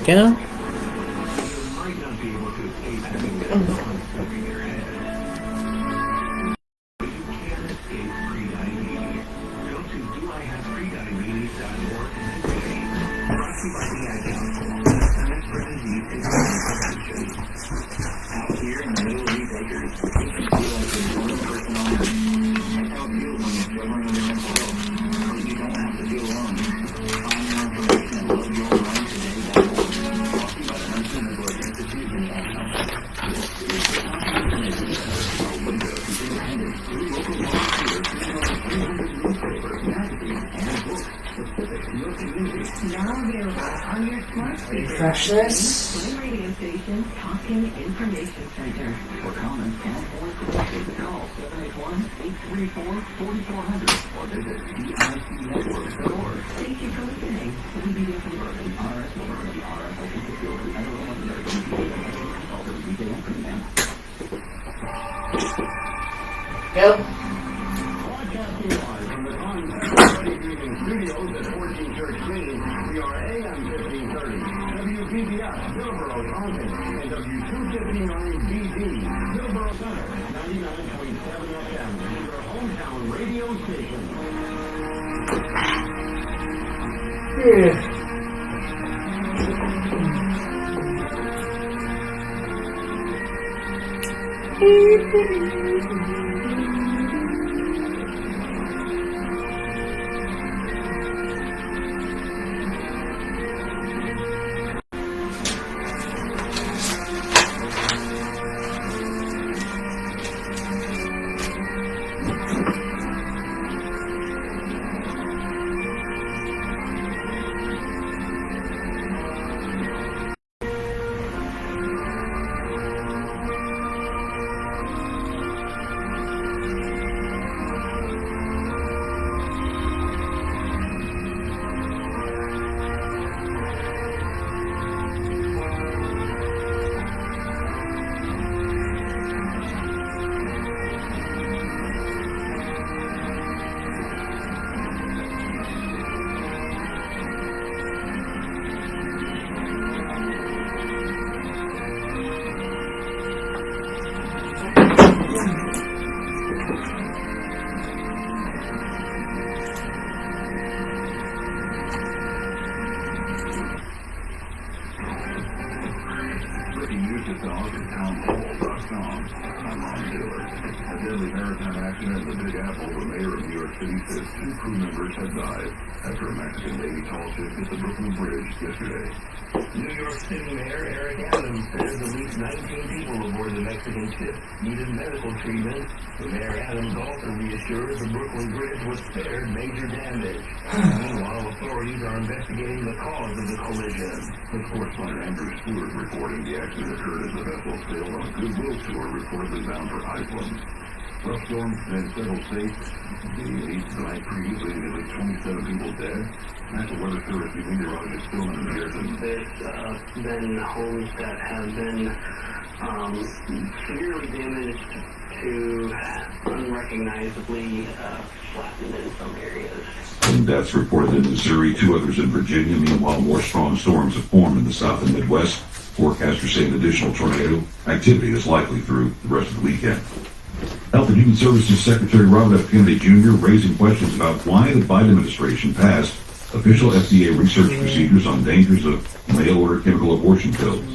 Yeah. Refresh this. Radio station, Talking Information Center. For comments and call 781-834-4400 or visit DICnetwork.org. Thank you for listening. We begin from Berkeley, RS Mobility, RS Open Facility, and Yep. Broadcasting live from the Contact Studios at 14 Church Green. We are AM 1530, WBBS, Middleboro, Taunton, and W259BD, Middleboro Center, 99.7 FM, your hometown radio station. Yeah. After a Mexican Navy tall ship hit the Brooklyn Bridge yesterday. New York City Mayor Eric Adams says at least 19 people aboard the Mexican ship needed medical treatment. The Mayor Adams also reassured the Brooklyn Bridge was spared major damage. Meanwhile, authorities are investigating the cause of the collision. The correspondent Andrew Stewart reporting the accident occurred as the vessel sailed on a goodwill tour reportedly bound for Iceland. Rough storms in several states. The 8th night previous leading at least 27 people dead. National Weather Service meteorologist still in the air. There's been homes that have been severely damaged to unrecognizably flattened in some areas. Some deaths reported in Missouri, 2 others in Virginia. Meanwhile, more strong storms have formed in the South and Midwest. Forecasters say an additional tornado activity is likely through the rest of the weekend. Health and Human Services Secretary Robert F. Kennedy Jr. raising questions about why the Biden administration passed official FDA research procedures on dangers of mail-order chemical abortion pills.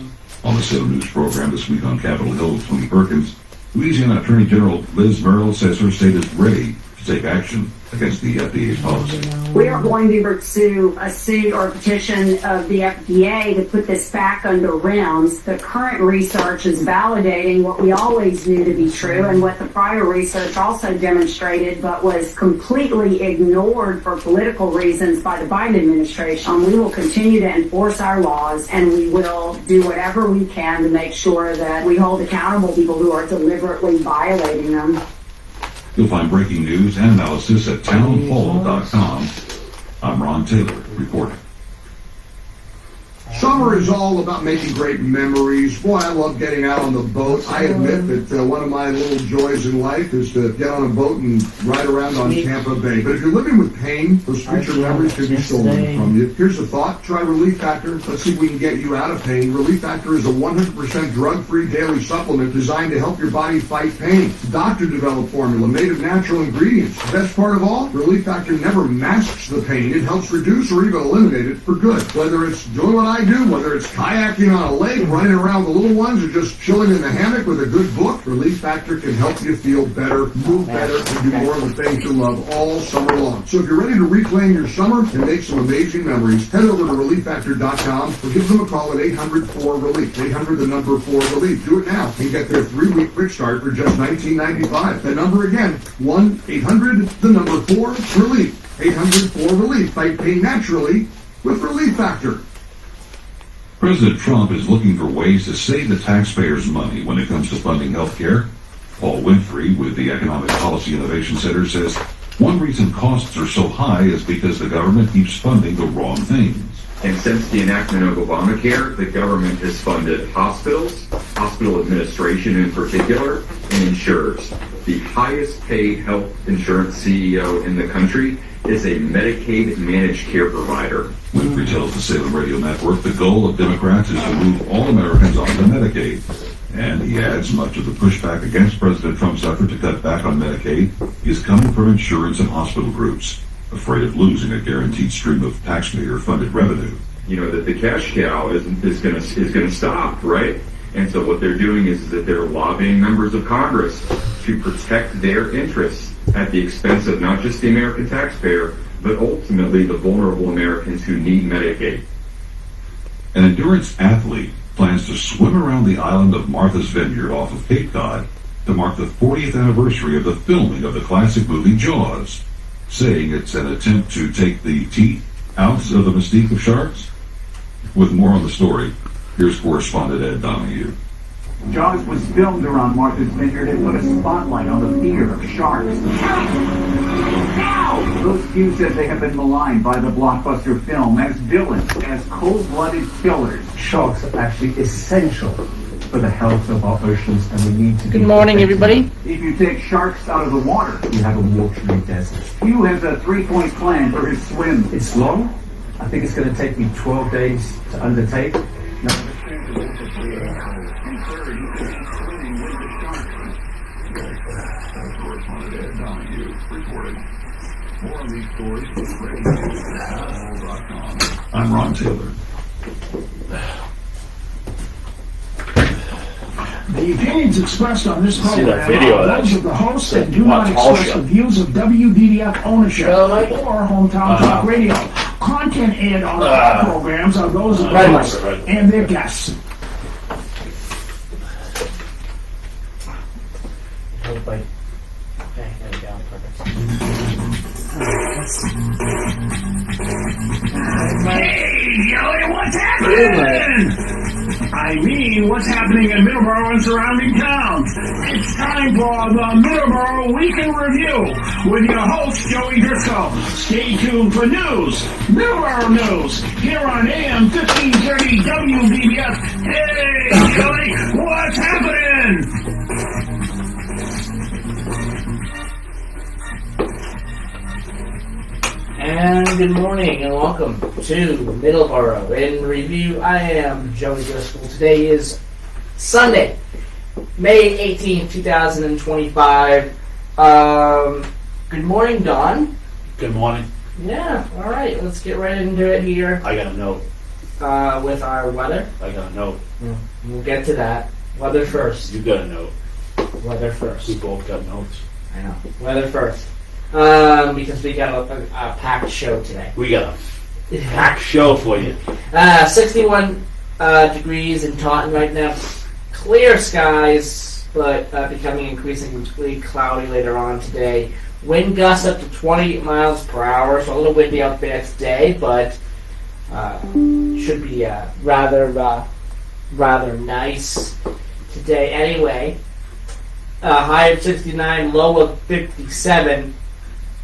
On the 7 News program this week on Capitol Hill with Tony Perkins, Louisiana Attorney General Liz Merrill says her state is ready to take action against the FDA's policy. We are going to pursue a suit or a petition of the FDA to put this back under REMS. The current research is validating what we always knew to be true and what the prior research also demonstrated, but was completely ignored for political reasons by the Biden administration. We will continue to enforce our laws, and we will do whatever we can to make sure that we hold accountable people who are deliberately violating them. You'll find breaking news and analysis at townhall.com. I'm Ron Taylor reporting. Sean Summer is all about making great memories. Boy, I love getting out on the boat. I admit that one of my little joys in life is to get on a boat and ride around on Tampa Bay. But if you're living with pain, those future memories could be stolen from you. Here's a thought. Try Relief Factor. Let's see if we can get you out of pain. Relief Factor is a 100% drug-free daily supplement designed to help your body fight pain. It's a doctor-developed formula made of natural ingredients. The best part of all, Relief Factor never masks the pain. It helps reduce or even eliminate it for good. Whether it's doing what I do, whether it's kayaking on a lake, running around the little ones, or just chilling in the hammock with a good book, Relief Factor can help you feel better, move better, and do more of the things you love all summer long. So if you're ready to reclaim your summer and make some amazing memories, head over to ReliefFactor.com or give them a call at 800-4-RELIEF. 800 the number 4-RELIEF. Do it now and get their 3-week quick start for just $19.95. The number again, 1-800 the number 4-RELIEF. 800-4-RELIEF. Fight pain naturally with Relief Factor. President Trump is looking for ways to save the taxpayers' money when it comes to funding health care. Paul Winfrey with the Economic Policy Innovation Center says one reason costs are so high is because the government keeps funding the wrong things. And since the enactment of Obamacare, the government has funded hospitals, hospital administration in particular, and insurers. The highest paid health insurance CEO in the country is a Medicaid managed care provider. Winfrey tells the Salem Radio Network the goal of Democrats is to move all Americans onto Medicaid. And he adds much of the pushback against President Trump's effort to cut back on Medicaid is coming from insurance and hospital groups, afraid of losing a guaranteed stream of taxpayer-funded revenue. You know, that the cash cow is going to stop, right? And so what they're doing is that they're lobbying members of Congress to protect their interests at the expense of not just the American taxpayer, but ultimately the vulnerable Americans who need Medicaid. An endurance athlete plans to swim around the island of Martha's Vineyard off of Cape Cod to mark the 40th anniversary of the filming of the classic movie Jaws, saying it's an attempt to take the teeth out of the mystique of sharks. With more on the story, here's correspondent Ed Donahue. Jaws was filmed around Martha's Vineyard and put a spotlight on the fear of sharks. Those few said they have been maligned by the blockbuster film as villains, as cold-blooded killers. Sharks are actually essential for the health of our oceans, and we need to Good morning, everybody. If you take sharks out of the water, We have a watery desert. Hugh has a 3-point plan for his swim. It's long. I think it's going to take me 12 days to undertake. Correspondent Ed Donahue reporting. More on these stories from I'm Ron Taylor. The opinions expressed on this See that program video are of that those of the host and do not Watch all express show. the views of WDDF ownership Really? or Hometown Talk Radio. Content aired on all programs are those of the Right, host right. and their guests. Hope I- Okay, there we go. Perfect. Hey, Joey, what's happening? I mean, what's happening in Middleboro and surrounding towns? It's time for the Middleboro Week in Review with your host, Joey Driscoll. Stay tuned for news, Middleboro news, here on AM 1530 WBBS. Hey, Joey, what's happening? And good morning and welcome to Middleboro in Review. I am Joey Driscoll. Today is Sunday, May 18th, 2025. Good morning, Don. Good morning. Yeah, all right. Let's get right into it here I got a note. with our weather. I got a note. We'll get to that. Weather first. You got a note. Weather We first. both got notes. I know. Weather first. Because we got a packed show today. We got a packed show for you. 61 degrees in Taunton right now. Clear skies, but becoming increasingly cloudy later on today. Wind gusts up to 20 miles per hour, so a little windy out there today, but should be rather nice today anyway. High of 69, low of 57.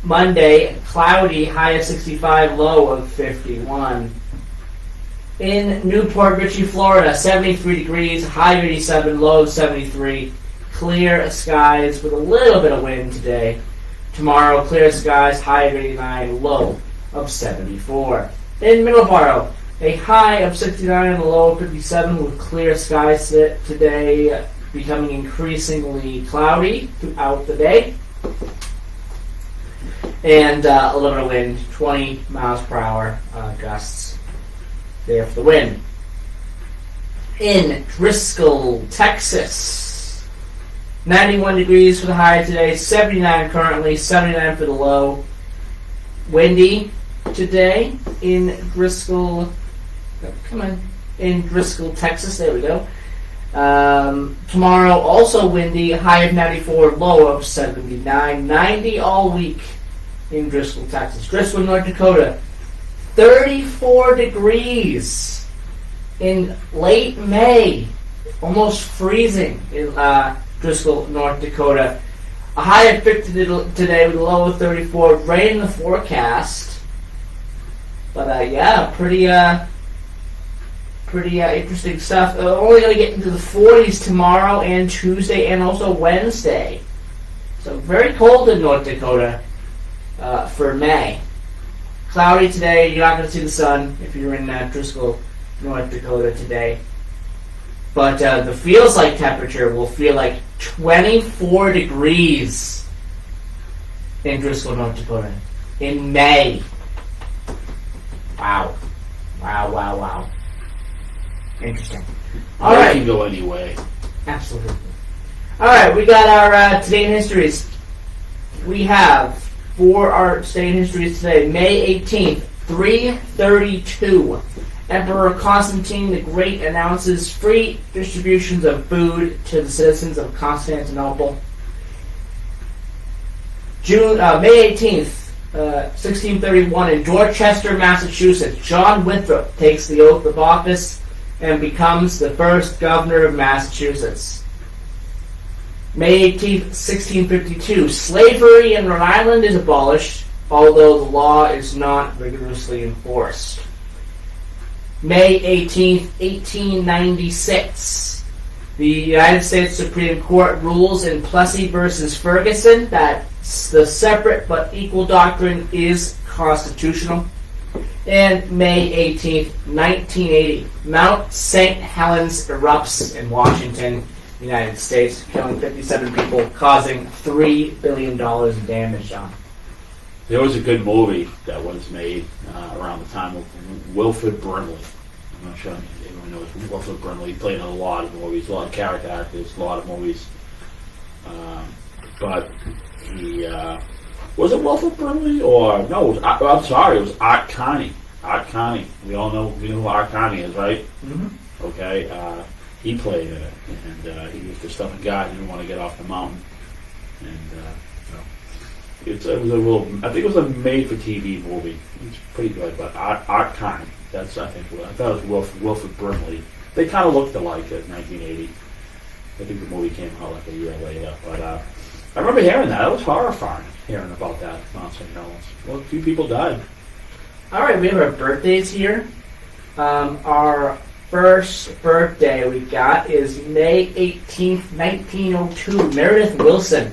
Monday, cloudy, high of 65, low of 51. In Newport Richey, Florida, 73 degrees, high of 87, low of 73. Clear skies with a little bit of wind today. Tomorrow, clear skies, high of 89, low of 74. In Middleboro, a high of 69 and a low of 57 with clear skies today, becoming increasingly cloudy throughout the day. And a little bit of wind, 20 miles per hour gusts there for the wind. In Driscoll, Texas, 91 degrees for the high today, 79 currently, 79 for the low. Windy today in Driscoll, in Driscoll, Texas, there we go. Tomorrow also windy, high of 94, low of 79, 90 all week in Driscoll, Texas. Driscoll, North Dakota, 34 degrees in late May, almost freezing in Driscoll, North Dakota. A high of 50 today with a low of 34. Rain in the forecast. But yeah, pretty interesting stuff. Only going to get into the 40s tomorrow and Tuesday and also Wednesday. So very cold in North Dakota for May. Cloudy today. You're not going to see the sun if you're in Driscoll, North Dakota today. But the feels like temperature will feel like 24 degrees in Driscoll, North Dakota in May. Wow. Wow, wow, wow. Interesting. All right. Can go anyway. Absolutely. All right, we got our today in histories. We have for our today in histories today, May 18th, 332. Emperor Constantine the Great announces free distributions of food to the citizens of Constantinople. May 18th, 1631, in Dorchester, Massachusetts, John Winthrop takes the oath of office and becomes the first governor of Massachusetts. May 18th, 1652, slavery in Rhode Island is abolished, although the law is not rigorously enforced. May 18th, 1896, the United States Supreme Court rules in Plessy versus Ferguson that the separate but equal doctrine is constitutional. And May 18th, 1980, Mount St. Helens erupts in Washington, United States, killing 57 people, causing $3 billion in damage, John. There was a good movie that was made around the time of Wilford Brimley. I'm not sure if anyone knows Wilford Brimley. He played in a lot of movies, a lot of character actors, a lot of movies. But he was it Wilford Brimley or no? I'm sorry, it was Art Carney. Art Carney. We all know who Art Carney is, right? Mm-hmm. Okay. He played in it, and he was the stubborn guy who didn't want to get off the mountain. And it was a little. I think it was a made-for-TV movie. It's pretty good, but Art Carney. That's I thought it was Wilford Brimley. They kind of looked alike in 1980. I think the movie came out like a year later, but I remember hearing that. It was horrifying hearing about that Mount St. Helens. Well, a few people died. All right, we have our birthdays here. Our first birthday we got is May 18th, 1902. Meredith Willson,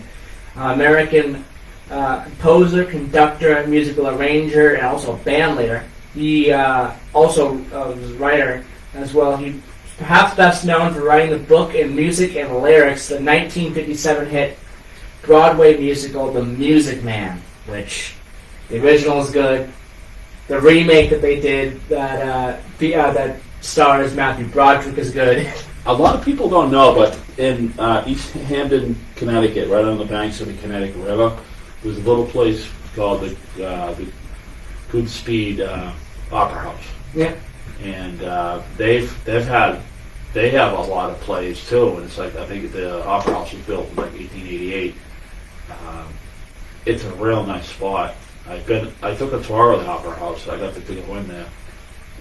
American composer, conductor, musical arranger, and also band leader. He also was a writer as well. He perhaps best known for writing the book and music and lyrics, the 1957 hit Broadway musical The Music Man, which the original is good. The remake that they did that stars Matthew Broderick is good. A lot of people don't know, but in East Hampton, Connecticut, right on the banks of the Connecticut River, there's a little place called the Goodspeed Opera House. Yeah. And they have a lot of plays too, and it's like I think the Opera House was built in like 1888. It's a real nice spot. I took a tour of the Opera House. I got to go in there,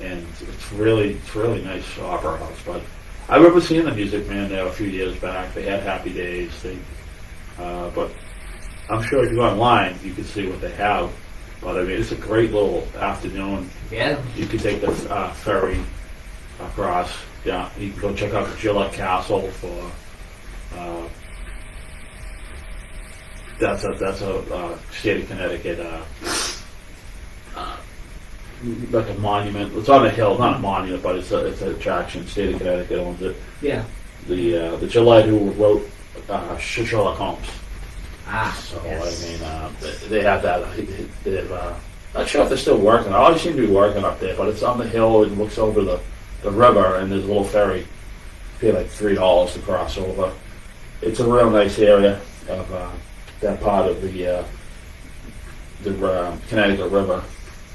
and it's really nice opera house. But I remember seeing the Music Man there a few years back. They had Happy Days. But I'm sure if you go online, you can see what they have. But I mean, it's a great little afternoon. Yeah. You can take the ferry across. Yeah, you can go check out the Gillette Castle for. That's a state of Connecticut. Like a monument. It's on a hill, not a monument, but it's an attraction. State of Connecticut owns it. Yeah. The Gillette who wrote Sherlock Holmes. So yes. I mean, they have that. They've, not sure if they're still working. I always seem to be working up there, but it's on the hill and looks over the river, and there's a little ferry. You pay like $3 to cross over. It's a real nice area of that part of the Connecticut River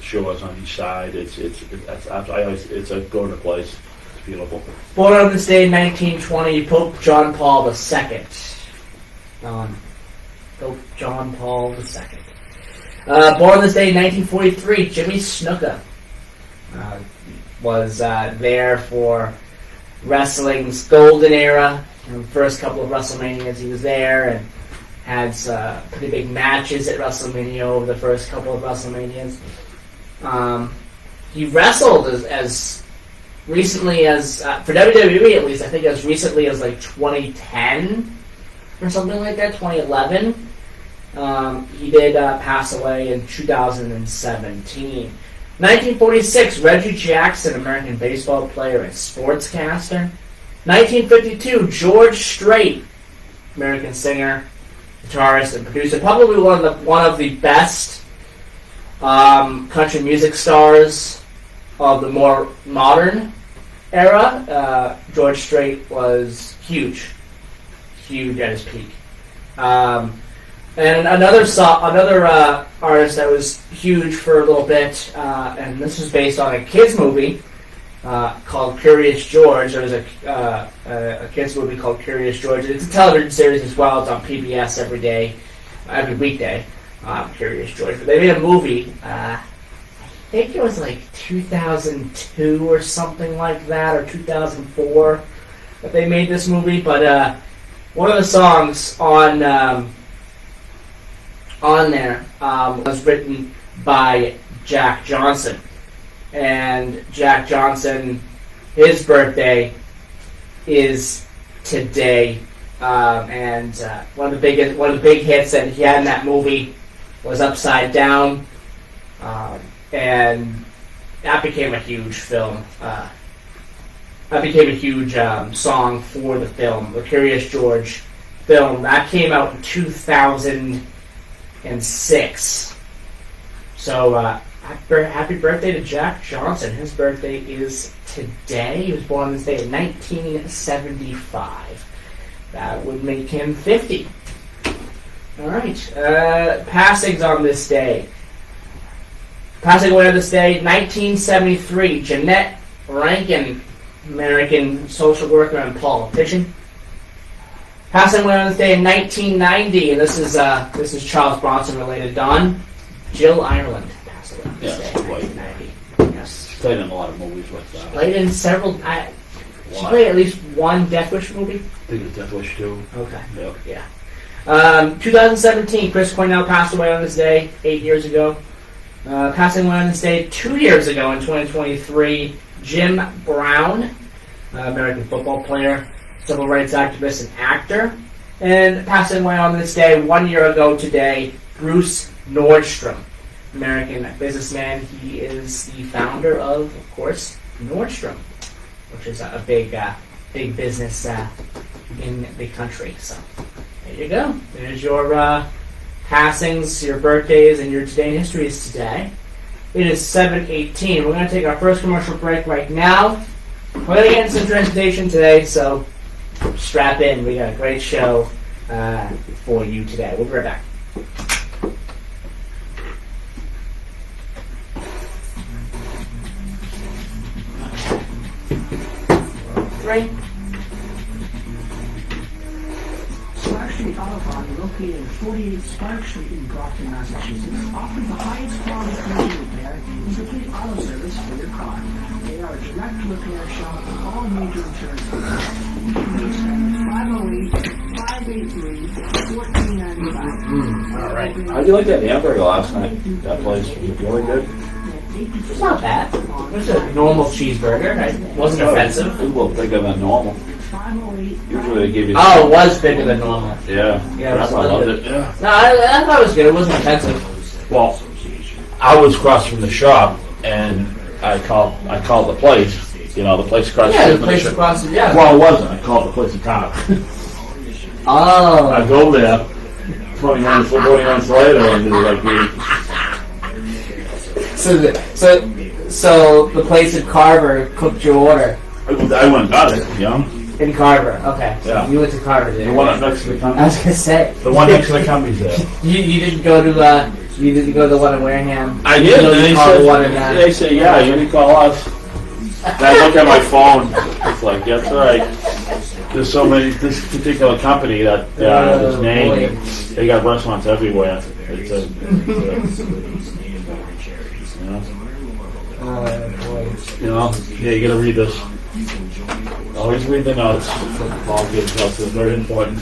shores on each side. It's a go-to place. It's beautiful. Born on this day in 1920, Pope John Paul II. Pope John Paul II. Born this day in 1943, Jimmy Snuka was there for wrestling's golden era. In the first couple of WrestleManias, he was there and had pretty big matches at WrestleMania over the first couple of WrestleManias. He wrestled as recently as, for WWE at least, I think as recently as like 2010 or something like that, 2011. He did pass away in 2017. 1946, Reggie Jackson, American baseball player and sportscaster. 1952, George Strait, American singer, guitarist, and producer. Probably one of the best country music stars of the more modern era. George Strait was huge at his peak. And another artist that was huge for a little bit, and this was based on a kids movie called Curious George. There was a kids movie called Curious George. It's a television series as well. It's on PBS every weekday. Curious George. But they made a movie. I think it was like 2002 or something like that, or 2004 that they made this movie. But one of the songs on there was written by Jack Johnson. And Jack Johnson, his birthday is today. And one of the big hits that he had in that movie was Upside Down. And that became a huge film. That became a huge song for the film, the Curious George film. That came out in 2006. So happy birthday to Jack Johnson. His birthday is today. He was born on this day in 1975. That would make him 50. All right. Passings on this day. Passing away on this day, 1973, Jeanette Rankin, American social worker and politician. Passing away on this day in 1990, and this is Charles Bronson related. Don, Jill Ireland passed away on this day in 1990. Yes. She played in a lot of movies with played in several. She played at least one Death Wish movie. I think it was Death Wish 2. Okay. Yep. Yeah. 2017, Chris Cornell passed away on this day 8 years ago. Passing away on this day 2 years ago in 2023, Jim Brown, American football player, civil rights activist and actor. And passing away on this day 1 year ago today, Bruce Nordstrom, American businessman. He is the founder of course, Nordstrom, which is a big business in the country. So there you go. There's your passings, your birthdays, and your today in history is today. It is 7:18. We're going to take our first commercial break right now. We're going to get into some transportation today, so strap in. We got a great show for you today. We'll be right back. Three. Spark Street Auto Body, located at 48 Spark Street in Brockton, Massachusetts, offers the highest quality collision repair and complete auto service for your car. They are a direct repair shop with all major insurance companies. You can reach them at 508-583-1495. All right. How'd you like that hamburger last night? That place was really good. It's not bad. It's a normal cheeseburger. It wasn't offensive. It's a little bigger than normal. Usually they give you. Oh, it was bigger than normal. Yeah. Yeah, it was I loved good. it. Yeah. No, I thought it was good. It wasn't offensive. Well, I was across from the shop, and I called the place. You know, the place across Yeah, from the place shop. across the yeah. Well, it wasn't. I called the place in town. Oh. I go there 20 minutes later, and they're like, So the place in Carver cooked your order. I went and got it, you know? In Carver, okay. So Yeah. you went to Carver there. The one up next to the I company. was gonna say. The one next to the company's there. You didn't go to you didn't go to the one in Wareham. I You did, know, and you they called the one said, in, they said, yeah, you didn't call us. And I look at my phone, it's like, that's all right. There's so many, this particular company that, this name, they got restaurants everywhere. It's a you know? boy. You know, yeah, you gotta read this. Always read the notes. All good notes, it's very important.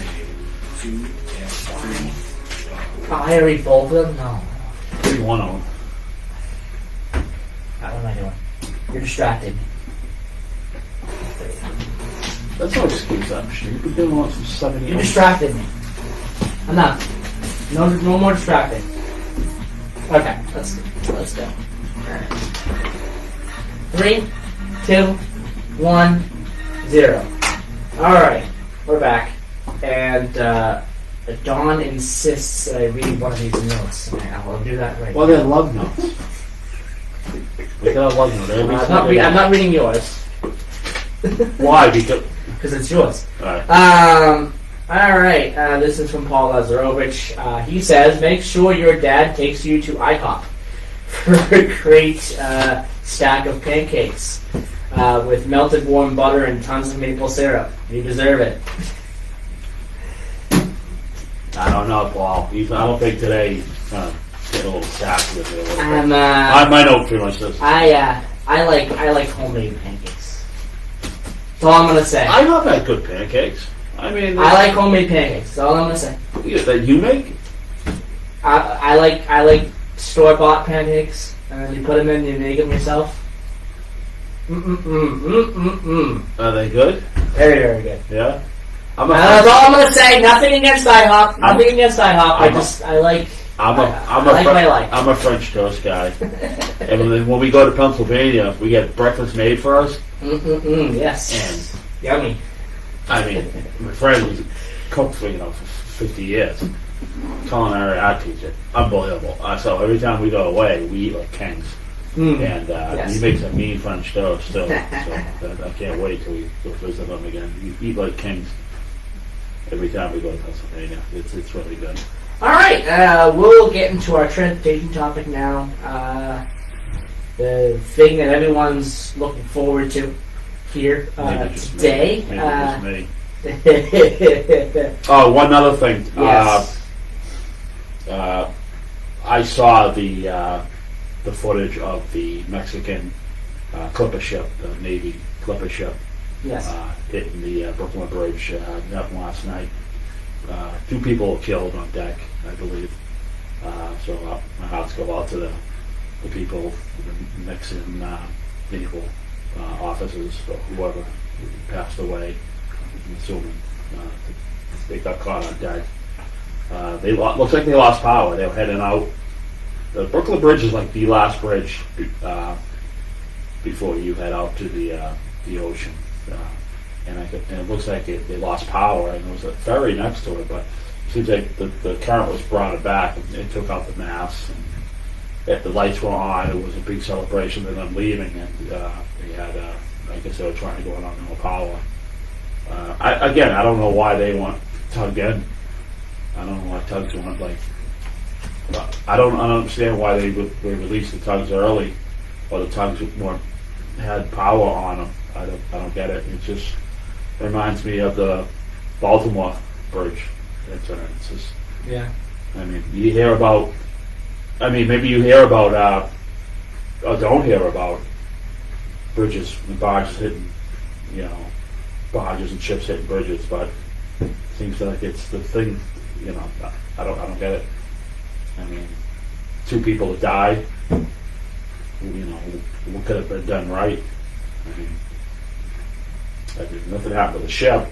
Oh, I gotta read both of them? No. Read one of them. What am I doing? You're distracting me. That's no excuse, actually. You've been doing one for 7 You years. distracted me. Enough. No more distracting. Okay, let's go. Alright. 3, 2, 1, 0. Alright, we're back. And Dawn insists that I read one of these notes. I'll do that right Well, now. they're love notes. We got a love note every I'm not reading yours. Why? Because. Because it's yours. Alright. Alright, this is from Paul Lazarovich. He says, make sure your dad takes you to IHOP for a great stack of pancakes with melted warm butter and tons of maple syrup. You deserve it. I don't know, Paul. I don't think today he's kind of getting a little sassy with me a little bit. My note pretty much says. I like homemade pancakes. That's all I'm gonna say. I have had good pancakes. I mean, I like homemade pancakes. That's all I'm gonna say. That you make? I like store bought pancakes, and you put them in, you make them yourself. Are they good? Very, very good. Yeah. That's all I'm gonna say. Nothing against IHOP. Nothing against IHOP. I like my life. I'm a French toast guy. And when we go to Pennsylvania, we get breakfast made for us. Yes. And yummy. I mean, my friend was cooked for 50 years. Culinary art teacher, unbelievable. So every time we go away, we eat like kings. And he makes a mean French toast too. So I can't wait till we go visit them again. We eat like kings every time we go to Pennsylvania. It's really good. All right, we'll get into our transportation topic now. The thing that everyone's looking forward to here today. Maybe just me. Oh, one other thing. Yes. I saw the footage of the Mexican clipper ship, the Navy clipper ship, Yes. hitting the Brooklyn Bridge. Happened last night. 2 people were killed on deck, I believe. So my hearts go out to the people, the Mexican naval officers, or whoever passed away. I'm assuming they got caught on deck. Looks like they lost power. They were heading out. The Brooklyn Bridge is like the last bridge before you head out to the ocean. And it looks like they lost power, and there was a ferry next to it, but it seems like the current was brought it back, and it took out the masts, and if the lights were on, it was a big celebration of them leaving, and they had, I guess they were trying to go on no power. I don't know why they want tug in. I don't know why tugs weren't I don't understand why they released the tugs early, or the tugs had power on them. I don't get it. It just reminds me of the Baltimore Bridge incident. It's just, yeah. I mean, you hear about. I mean, maybe you hear about, or don't hear about bridges and barges hitting, barges and ships hitting bridges, but it seems like it's the thing. I don't get it. I mean, 2 people that died. what could have been done right. Nothing happened to the ship.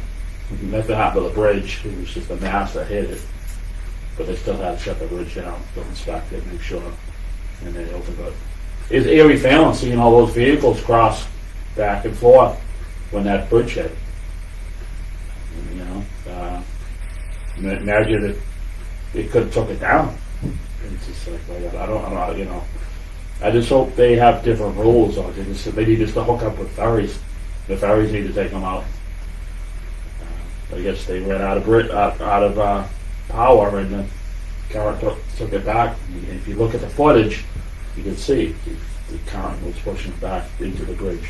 Nothing happened to the bridge. It was just a mast that hit it. But they still had to shut the bridge down, to inspect it, make sure, and they opened it. It's eerie feeling seeing all those vehicles cross back and forth when that bridge hit. Imagine if it could have took it down. It's just like I don't. I just hope they have different rules on it. They need just to hook up with ferries. The ferries need to take them out. I guess they ran out of power, and the current took it back. And if you look at the footage, you can see the current was pushing it back into the bridge.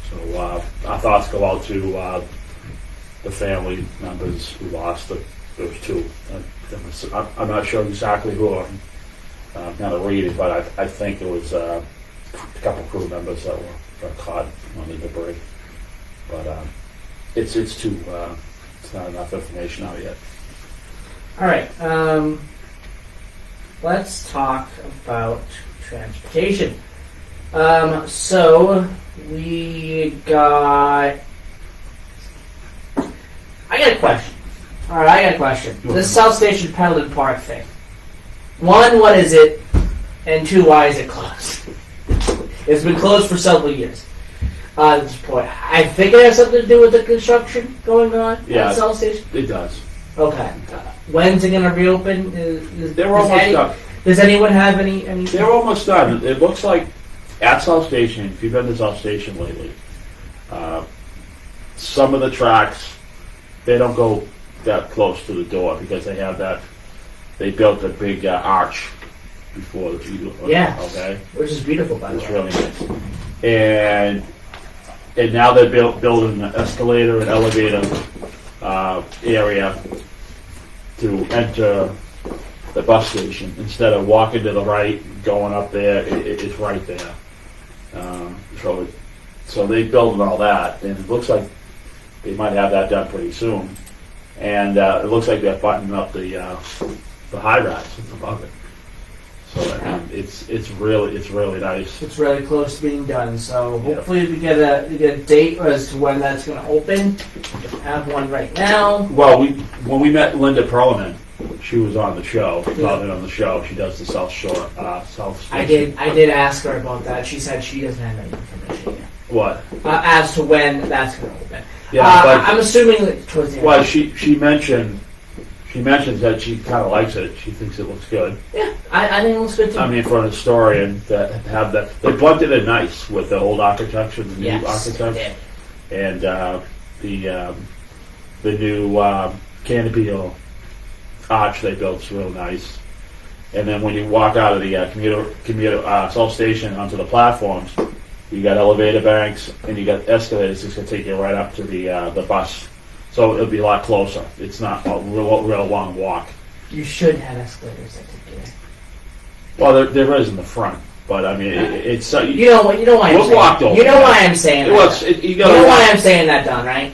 So our thoughts go out to the family members who lost those two. I'm not sure exactly who. I'm not reading, but I think it was a couple crew members that were caught under the bridge. But it's not enough information out yet. All right. Let's talk about transportation. So we got. I got a question. All right, I got a question. This South Station Pendleton Park thing. One, what is it? And two, why is it closed? It's been closed for several years. At this point, I think it has something to do with the construction going on at South Station. It does. Okay. When's it going to reopen? They're almost done. Does anyone have any? They're almost done. It looks like at South Station, if you've been to South Station lately, some of the tracks, they don't go that close to the door because they have that. They built a big arch before the yeah. Okay. Which is beautiful, by the way. It's really nice. And now they're building an escalator and elevator area to enter the bus station. Instead of walking to the right, going up there, it's right there. So they're building all that, and it looks like they might have that done pretty soon. And it looks like they're buttoning up the high rise above it. So it's really nice. It's really close to being done. So hopefully we get a date as to when that's going to open. We have one right now. Well, when we met Linda Perlman, she was on the show. On the show, she does the South Shore South Station. I did ask her about that. She said she doesn't have any information yet. What? As to when that's going to open. Yeah, but I'm assuming that towards the end. Well, she mentions that she kind of likes it. She thinks it looks good. Yeah, I think it looks good too. I mean, for an historian to have that, they blended it nice with the old architecture, the new architecture, and the new canopy or arch they built is real nice. And then when you walk out of the commuter South Station onto the platforms, you got elevator banks and you got escalators that's going to take you right up to the bus. So it'll be a lot closer. It's not a real long walk. You should have escalators that take you there. Well, there is in the front, but I mean, it's you know why I'm saying that. You know why I'm saying that, Don, right?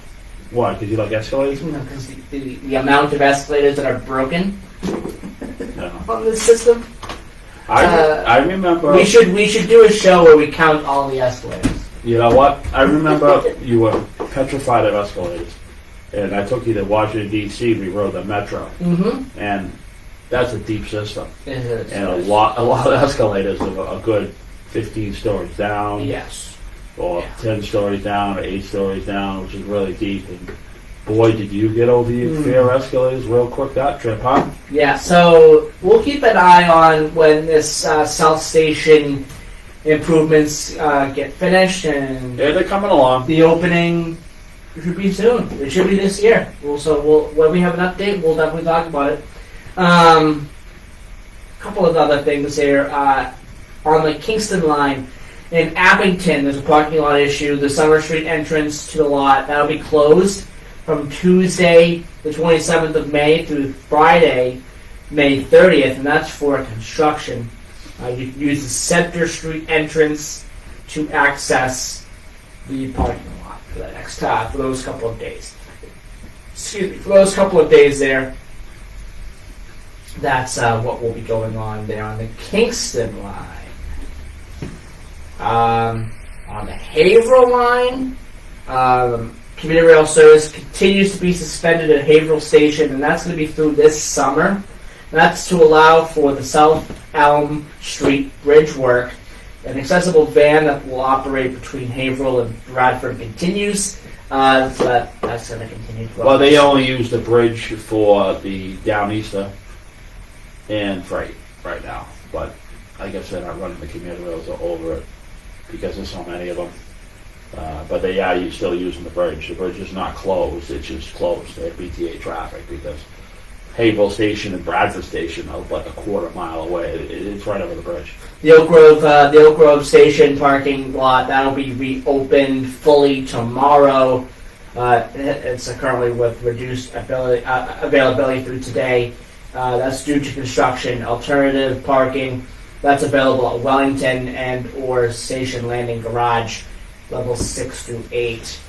Why? Because you like escalators? No, because the amount of escalators that are broken on this system. I remember. We should do a show where we count all the escalators. You know what? I remember you were petrified of escalators, and I took you to Washington D.C. We rode the metro, and that's a deep system, and a lot of escalators are a good 15 stories down. Yes. Or 10 stories down, or 8 stories down, which is really deep. And boy, did you get over your fear of escalators real quick that trip, huh? Yeah, so we'll keep an eye on when this South Station improvements get finished. And yeah, they're coming along. The opening should be soon. It should be this year. When we have an update, we'll definitely talk about it. A couple of other things here. On the Kingston line, in Abington, there's a parking lot issue. The Summer Street entrance to the lot, that'll be closed from Tuesday, the 27th of May, through Friday, May 30th, and that's for construction. You can use the Center Street entrance to access the parking lot for the next for those couple of days. Excuse me, for those couple of days there. That's what will be going on there on the Kingston line. On the Haverhill line, commuter rail service continues to be suspended at Haverhill Station, and that's going to be through this summer. That's to allow for the South Elm Street Bridge work. An accessible van that will operate between Haverhill and Bradford continues. So that's going to continue. Well, they only use the bridge for the Downeaster and freight right now. But I guess they're not running the commuter rails over it because there's so many of them. But they are still using the bridge. The bridge is not closed. It's just closed. They have BTA traffic because Haverhill Station and Bradford Station are like a quarter mile away. It's right over the bridge. The Oak Grove Station parking lot, that'll be reopened fully tomorrow. It's currently with reduced availability through today. That's due to construction. Alternative parking, that's available at Wellington and or Station Landing Garage, levels 6 through 8.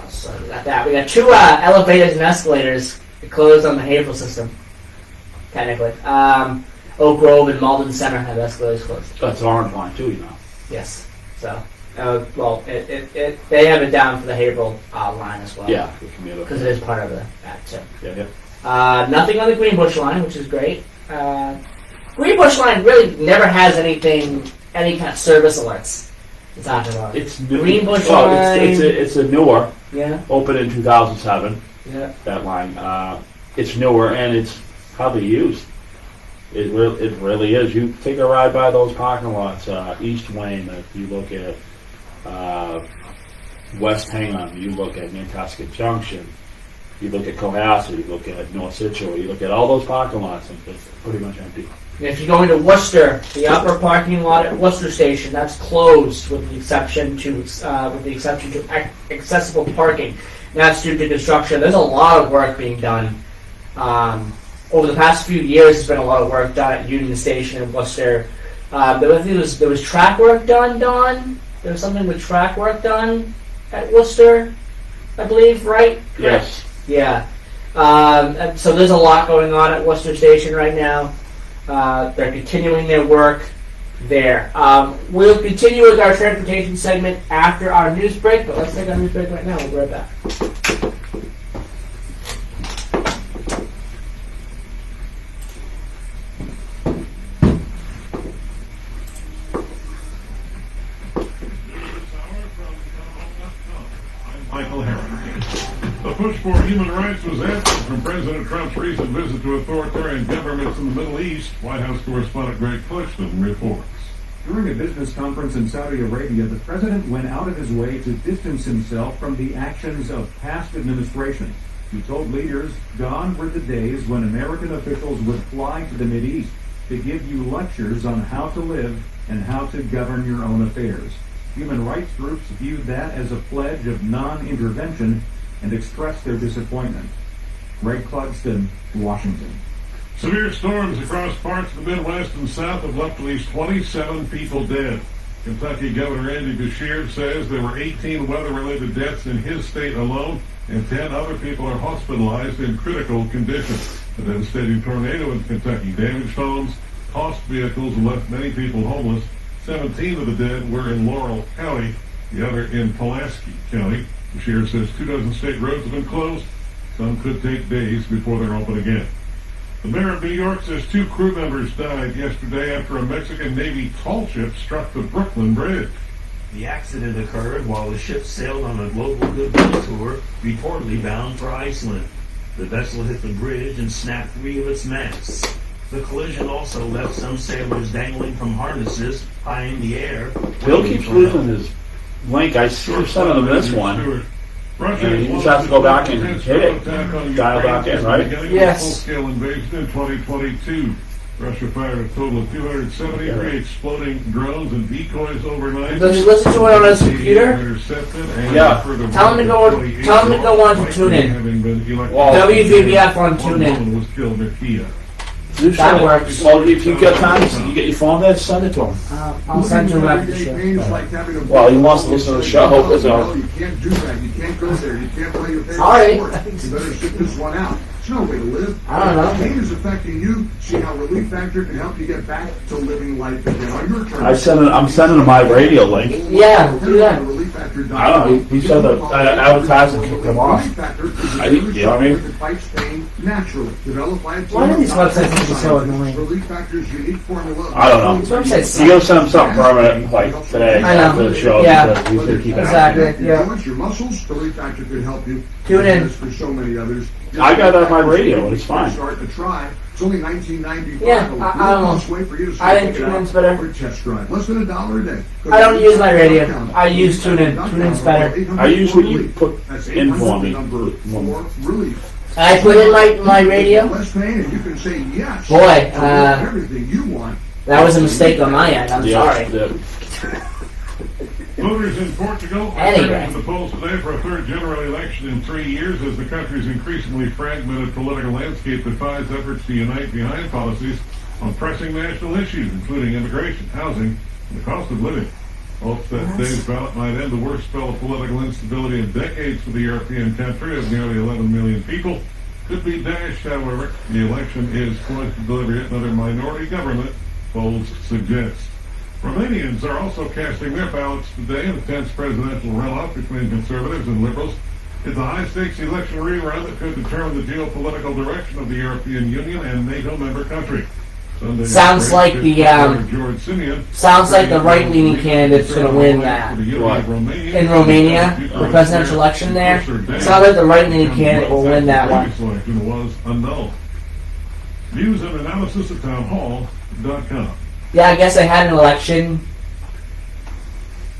So we got that. We got 2 elevators and escalators closed on the Haverhill system, technically. Oak Grove and Malden Center have escalators closed. That's Orange Line too, you know. Yes. So, they have it down for the Haverhill line as well. Yeah, the commuter. Because it is part of that too. Yeah. Nothing on the Greenbush line, which is great. Greenbush line really never has any kind of service alerts to talk about. It's new. Greenbush line. line. It's a newer. Yeah. Opened in 2007. Yeah. That line. It's newer and it's hardly used. It really is. You take a ride by those parking lots, East Wayne, if you look at West Hingham, you look at Nantasket Junction, you look at Cohasset, you look at North Situate, you look at all those parking lots, and it's pretty much empty. And if you go into Worcester, the upper parking lot at Worcester Station, that's closed with the exception to accessible parking. That's due to construction. There's a lot of work being done. Over the past few years, there's been a lot of work done at Union Station in Worcester. There was track work done, Don? There was something with track work done at Worcester, I believe, right? Yes. Yeah. And so there's a lot going on at Worcester Station right now. They're continuing their work there. We'll continue with our transportation segment after our news break, but let's take our news break right now. We'll be right back. Michael Herring. The push for human rights was absent from President Trump's recent visit to authoritarian governments in the Middle East. White House correspondent Greg Clutchton reports. During a business conference in Saudi Arabia, the president went out of his way to distance himself from the actions of past administrations. He told leaders, gone were the days when American officials would fly to the Mideast to give you lectures on how to live and how to govern your own affairs. Human rights groups viewed that as a pledge of non-intervention and expressed their disappointment. Greg Clugston, Washington. Severe storms across parts of the Midwest and South have left at least 27 people dead. Kentucky Governor Andy Beshear says there were 18 weather-related deaths in his state alone, and 10 other people are hospitalized in critical condition. A devastating tornado in Kentucky damaged homes, tossed vehicles, and left many people homeless. 17 of the dead were in Laurel County, the other in Pulaski County. Beshear says 24 state roads have been closed. Some could take days before they're open again. The mayor of New York says 2 crew members died yesterday after a Mexican Navy tall ship struck the Brooklyn Bridge. The accident occurred while the ship sailed on a global goodwill tour, reportedly bound for Iceland. The vessel hit the bridge and snapped 3 of its masts. The collision also left some sailors dangling from harnesses high in the air. Bill keeps losing his link. I see you sent him this one. And you just have to go back and hit it. Dial back in, right? Yes. Full-scale invasion in 2022. Russia fired a total of 273 exploding drones and decoys overnight. Does he listen to it on his computer? Yeah. Tell him to go on to TuneIn. WVBF on TuneIn. Was killed near Kiev. That works. Well, if you get time, you get your phone there, send it to him. I'll send you after the show. Well, he wants to listen to the show. No, you can't do that. You can't go there. You can't play your favorite Sorry. sport. You better sit this one out. It's no way to live. I don't know. If pain is affecting you, see how Relief Factor can help you get back to living life again on your terms. I'm sending him my radio link. Yeah, do that. I don't know. He said that advertising kicked him off. You know what I mean? Fights pain naturally. Developed by a team Why do of these websites doctors be so annoying? Relief Factor's unique formula. I don't know. These websites You go suck. send him something permanent like today I know. after the show. Yeah. Because he's gonna keep it. Exactly. Yeah. Joints, your muscles, Relief Factor could help you. Tune in. As for so many others. I got that on my radio, and it's fine. Start to try. It's only $19.95. Yeah, I don't know. Wait for you to I think pick it TuneIn's up better. for a test drive. Less than $1 a day. I don't use my radio. I use TuneIn. TuneIn's better. I use what you put That's in for me. number 4 relief. I put in my radio. Less pain, and you can say yes. Boy, to everything you want. That was a mistake on my end. I'm sorry. Voters in Portugal are Anyway. turning to the polls today for a third general election in 3 years as the country's increasingly fragmented political landscape defies efforts to unite behind policies on pressing national issues, including immigration, housing, and the cost of living. Hopes that today's ballot might end the worst spell of political instability in decades for the European country of nearly 11 million people could be dashed, however. The election is poised to deliver yet another minority government, polls suggest. Romanians are also casting their ballots today in a tense presidential runoff between conservatives and liberals. It's a high-stakes election rerun that could determine the geopolitical direction of the European Union and NATO member country. Sunday Sounds like the George Simeon, sounds like the right-leaning candidate's going to win that in Romania, the presidential election there. Sounds like the right-leaning candidate will win that one. Election was annulled. Views and analysis at townhall.com. Yeah, I guess they had an election.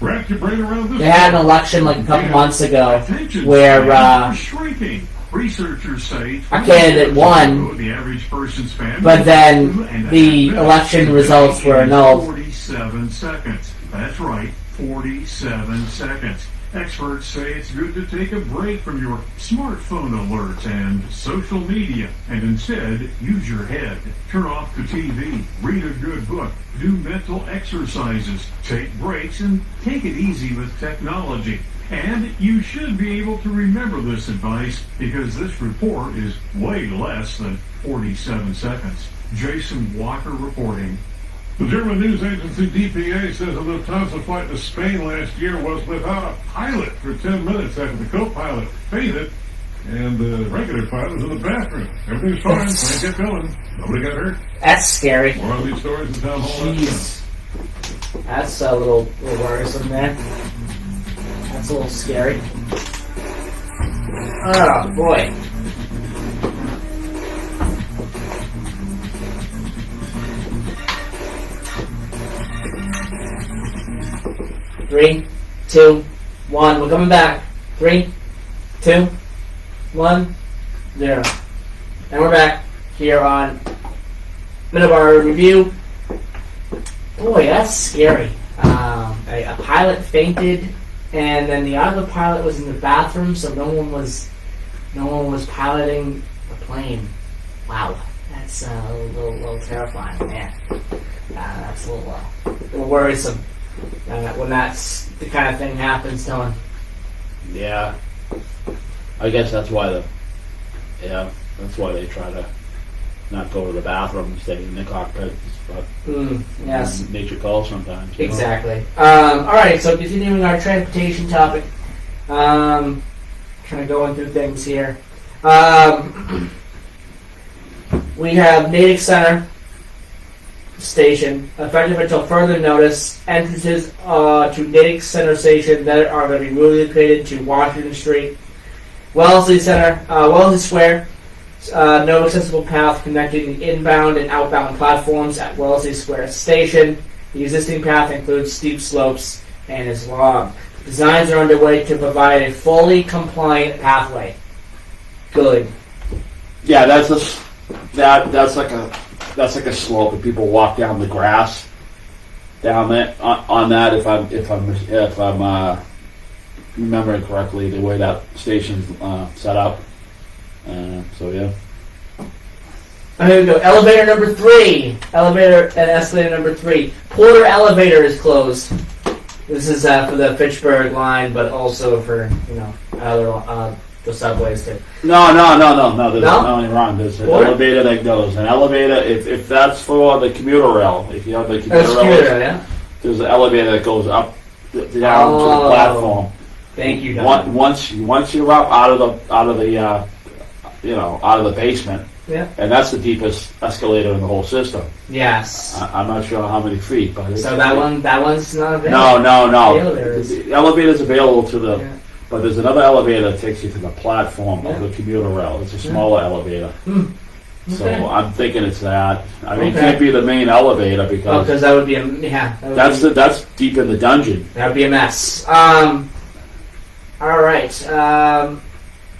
Wrap your brain around this. They had an election like a couple months ago where shrinking. Researchers say a candidate won, the average person's family, but then the election results were annulled. 47 seconds. That's right, 47 seconds. Experts say it's good to take a break from your smartphone alerts and social media and instead use your head. Turn off the TV, read a good book, do mental exercises, take breaks, and take it easy with technology. And you should be able to remember this advice because this report is way less than 47 seconds. Jason Walker reporting. The German news agency DPA says a Lufthansa flight to Spain last year was without a pilot for 10 minutes after the co-pilot fainted and the regular pilot was in the bathroom. Everything's fine. Plane kept going. Nobody got hurt. That's scary. More on these stories in Town Hall. Jeez. That's a little worrisome there. That's a little scary. Oh, boy. Three, two, one. We're coming back. 3, 2, 1, 0. And we're back here on Middleboro Review. Boy, that's scary. A pilot fainted, and then the other pilot was in the bathroom, so no one was piloting the plane. Wow, that's a little terrifying, man. That's a little worrisome when that's the kind of thing happens to him. Yeah, I guess that's why they try to not go to the bathroom, stay in the cockpit. But yes, nature calls sometimes. Exactly. All right, so continuing our transportation topic, kind of going through things here. We have Natick Center Station, effective until further notice. Entrances to Natick Center Station that are going to be relocated to Washington Street. Wellesley Square. No accessible path connecting the inbound and outbound platforms at Wellesley Square Station. The existing path includes steep slopes and is long. Designs are underway to provide a fully compliant pathway. Good. Yeah, that's like a slope, and people walk down the grass down that on that. If I'm remembering correctly, the way that station's set up. So yeah. Here we go. Elevator number 3. Elevator and escalator number 3. Porter Elevator is closed. This is for the Fitchburg line, but also for other the subways too. No. There's No? nothing wrong. There's an What? elevator that goes. An elevator, if that's for the commuter rail, if you have the commuter That's rail, cute, yeah. there's an elevator that goes up, down to the Oh. platform. Thank you, Don. Once you're up out of the basement, Yeah. and that's the deepest escalator in the whole system. Yes. I'm not sure how many feet, but it's, So that one's not available. No. The elevator is. The elevator's available to the, Yeah. but there's another elevator that takes you to the platform of Yeah. the commuter rail. It's a smaller elevator. So Okay. I'm thinking it's that. I mean, it Okay. can't be the main elevator Oh, because because that would be that's deep in the dungeon. that would be a mess. All right.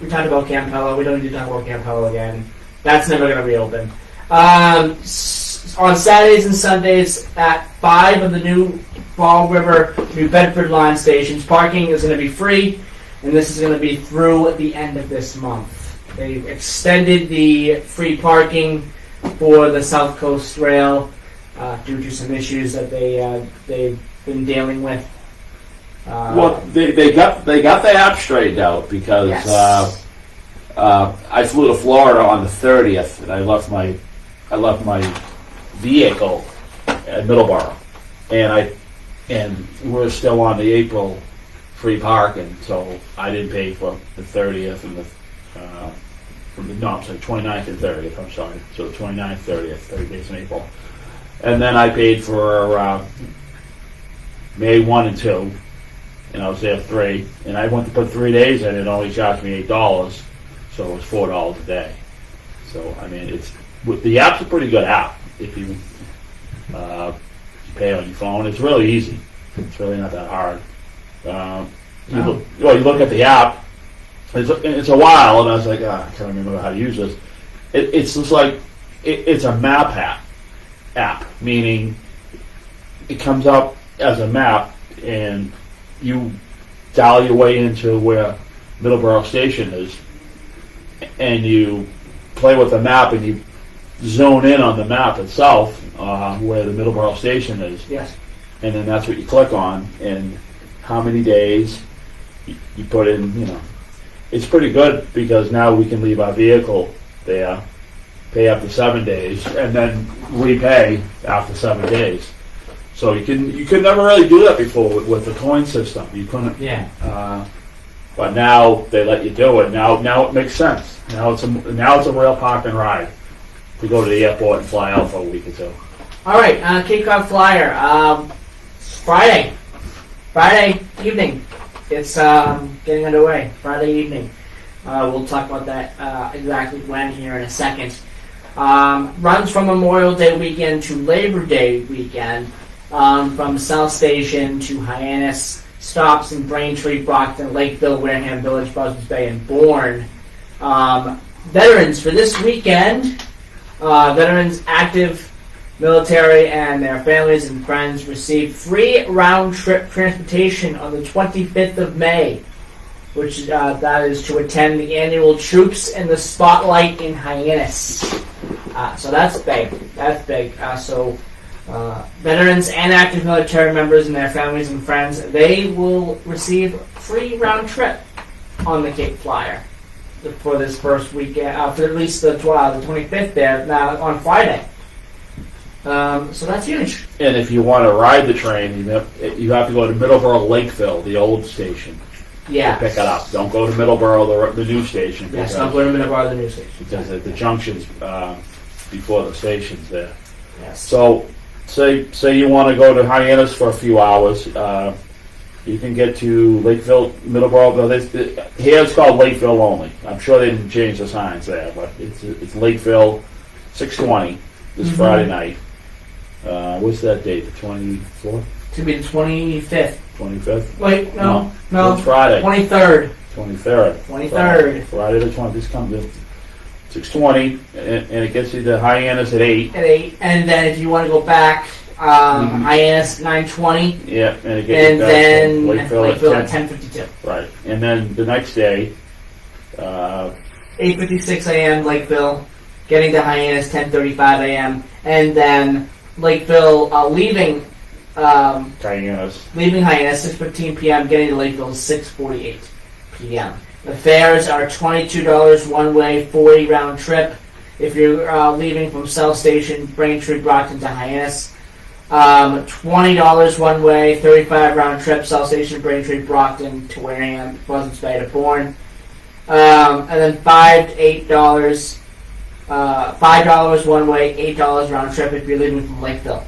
We talked about Campello. We don't need to talk about Campello again. That's never going to reopen. On Saturdays and Sundays at 5 of the new Fall River, New Bedford line stations, parking is going to be free, and this is going to be through the end of this month. They've extended the free parking for the South Coast Rail due to some issues that they've been dealing with. Well, they got the app straightened out because Yes. I flew to Florida on the 30th, and I left my vehicle at Middleboro, and we're still on the April free parking, so I didn't pay for the 30th and the 29th and 30th. I'm sorry, so the 29th, 30th, 30 days in April, and then I paid for May 1 and 2. And I was there 3, and I went to put 3 days in, and it only charged me $8, so it was $4 a day. So I mean, the app's a pretty good app if you pay on your phone. It's really easy. It's really not that hard. You look at the app. It's a while, and I was like, I can't remember how to use this. It's just like it's a map app, meaning it comes up as a map and you dial your way into where Middleboro Station is, and you play with the map, and you zone in on the map itself where the Middleboro Station is. Yes. And then that's what you click on, and how many days you put in. It's pretty good because now we can leave our vehicle there, pay up to 7 days, and then repay after 7 days. So you could never really do that before with the coin system. You couldn't. Yeah. But now they let you do it. Now it makes sense. Now it's a real park and ride to go to the airport and fly out for a week or two. All right, Cape Cod Flyer. Friday evening. It's getting underway. Friday evening. We'll talk about that exactly when here in a second. Runs from Memorial Day weekend to Labor Day weekend. From South Station to Hyannis, stops in Braintree, Brockton, Lakeville, Wareham Village, Buzzards Bay, and Bourne. Veterans for this weekend, veterans active military and their families and friends receive free round-trip transportation on the 25th of May, which that is to attend the annual Troops in the Spotlight in Hyannis. So that's big. That's big. Veterans and active military members and their families and friends, they will receive free round trip on the Cape Flyer for this first weekend, for at least the 25th there, now on Friday. So that's huge. And if you want to ride the train, you have to go to Middleboro Lakeville, the old station, Yeah. to pick it up. Don't go to Middleboro, the new station. Yes, not going to Middleboro, the new station. Because the junction's before the station's there. Yes. So, say you want to go to Hyannis for a few hours, you can get to Lakeville, Middleboro. Here it's called Lakeville only. I'm sure they didn't change the signs there, but it's Lakeville, 6:20 this Friday night. What's that date? The 24th? To be the 25th. 25th? Wait, no. It's Friday. 23rd. 23rd. 23rd. Friday the 20th. This comes in 6:20, and it gets you to Hyannis at 8. At 8. And then if you want to go back, Hyannis 9:20. Yeah, and it gets you back then to Lakeville at 10:52. Right, and then the next day, 8:56 a.m. Lakeville, getting to Hyannis 10:35 a.m. And then Lakeville leaving Hyannis. Leaving Hyannis 6:15 p.m. Getting to Lakeville 6:48 p.m. The fares are $22 one way, $40 round trip. If you're leaving from South Station, Braintree, Brockton to Hyannis, $20 one way, $35 round trip, South Station, Braintree, Brockton to Wareham, Buzzards Bay to Bourne. And then $5 to $8, $5 one way, $8 round trip if you're leaving from Lakeville.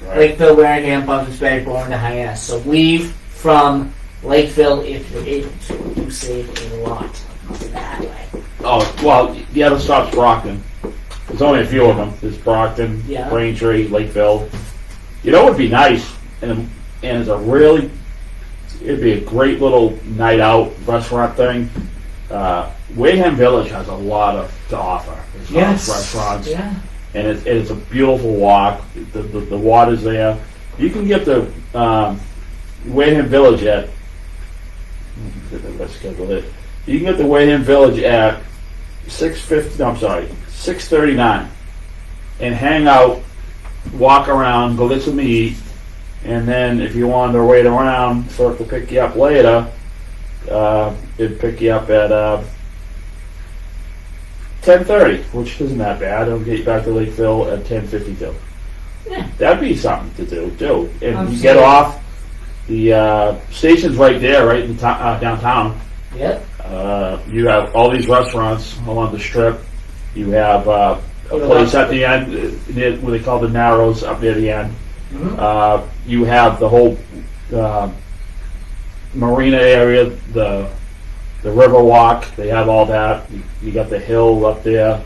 Right. Lakeville, Wareham, Buzzards Bay, Bourne to Hyannis. So leave from Lakeville if you're able to. You save a lot that way. Oh, well, the other stop's Brockton. There's only a few of them. There's Brockton, Yeah. Braintree, Lakeville. You know what would be nice, and it's it'd be a great little night out restaurant thing. Wareham Village has a lot to offer as far as restaurants. Yeah. And it's a beautiful walk. The water's there. You can get the Wareham Village at. Let's schedule it. You can get the Wareham Village at 6:50. No, I'm sorry, 6:39, and hang out, walk around, go get something to eat, and then if you wanted to wait around for it to pick you up later, it'd pick you up at 10:30, which isn't that bad. It'll get you back to Lakeville at 10:52. Yeah. That'd be something to do too. And Absolutely. you get off. The station's right there, right in downtown. Yep. You have all these restaurants along the strip. You have a place at the end, near what they call the Narrows, up near the end. Mhm. You have the whole marina area, the river walk. They have all that. You got the hill up there.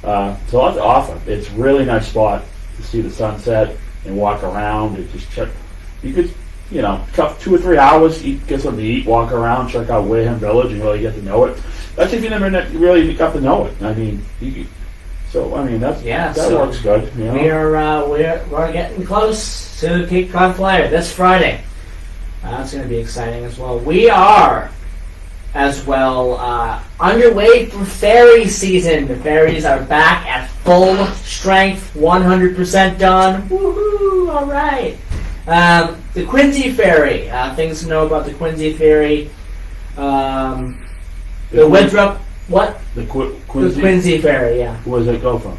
It's a lot to offer. It's a really nice spot to see the sunset and walk around and just check. You could, cut 2 or 3 hours, get something to eat, walk around, check out Wareham Village, and really get to know it. That's if you never really got to know it. I mean, that so works good. You know? We're getting close to Cape Cod Flyer this Friday. That's going to be exciting as well. We are as well underway for ferry season. The ferries are back at full strength, 100% done. Woohoo! All right. The Quincy Ferry. Things to know about the Quincy Ferry. The Winthrop. What? The The Quincy Ferry. Yeah. Where does it go from?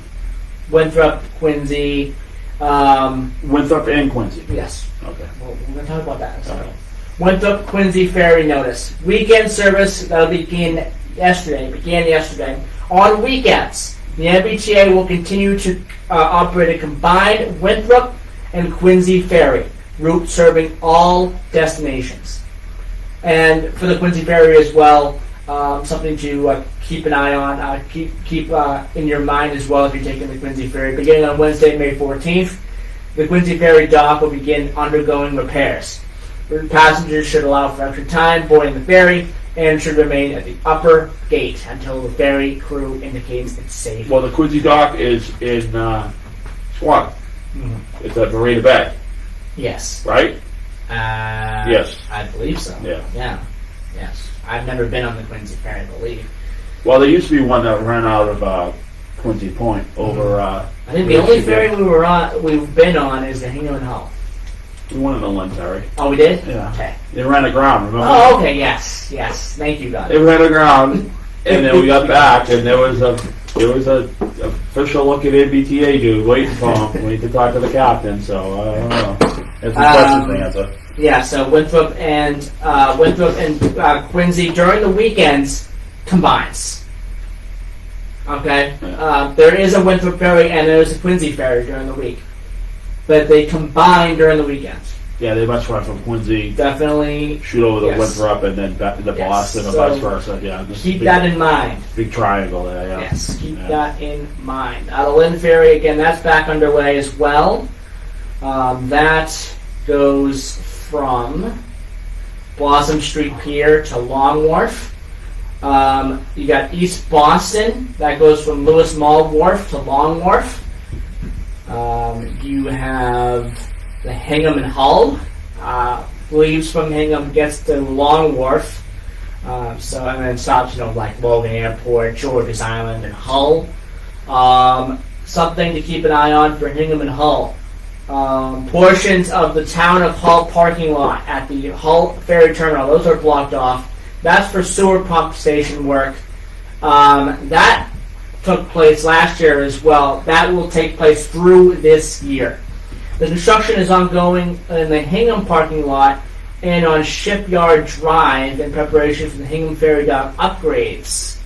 Winthrop, Quincy. Winthrop and Quincy. Yes. Okay. Well, we're going to talk about that in a second. Winthrop Quincy Ferry notice. Weekend service that'll began yesterday. On weekends, the MBTA will continue to operate a combined Winthrop and Quincy Ferry route serving all destinations. And for the Quincy Ferry as well, something to keep an eye on, keep in your mind as well if you're taking the Quincy Ferry. Beginning on Wednesday, May 14th, the Quincy Ferry dock will begin undergoing repairs. Passengers should allow for extra time boarding the ferry and should remain at the upper gate until the ferry crew indicates it's safe. Well, the Quincy dock is in Swan. Mm-hmm. It's at Marina Bay. Yes. Right? Yes. I believe so. Yeah. Yes. I've never been on the Quincy Ferry, I believe. Well, there used to be one that ran out of Quincy Point over. I think the only ferry we've been on is the Hingham and Hull. We went in the Lynn Ferry. Oh, we did? Yeah. Okay. It ran aground, remember? Oh, okay, yes. Thank you, God. It ran aground, and then we got back, and there was a official looking MBTA dude waiting for him. We need to talk to the captain, so I don't know. It's a question to answer. Yeah, so Winthrop and Quincy during the weekends combines. Okay? There is a Winthrop ferry and there is a Quincy ferry during the week. But they combine during the weekends. Yeah, they must run from Quincy. Definitely. Shoot over the Winthrop and then back into Boston or vice versa. Yeah, keep that in mind. Big triangle there, yeah. Yes, keep that in mind. The Lynn Ferry, again, that's back underway as well. That goes from Blossom Street Pier to Long Wharf. You got East Boston. That goes from Lewis Mall Wharf to Long Wharf. You have the Hingham and Hull. Leaves from Hingham, gets to Long Wharf. And then stops, like Logan Airport, George's Island, and Hull. Something to keep an eye on for Hingham and Hull. Portions of the town of Hull parking lot at the Hull Ferry Terminal, those are blocked off That's for sewer pump station work. That took place last year as well. That will take place through this year. The construction is ongoing in the Hingham parking lot and on Shipyard Drive in preparation for the Hingham Ferry Dock upgrades.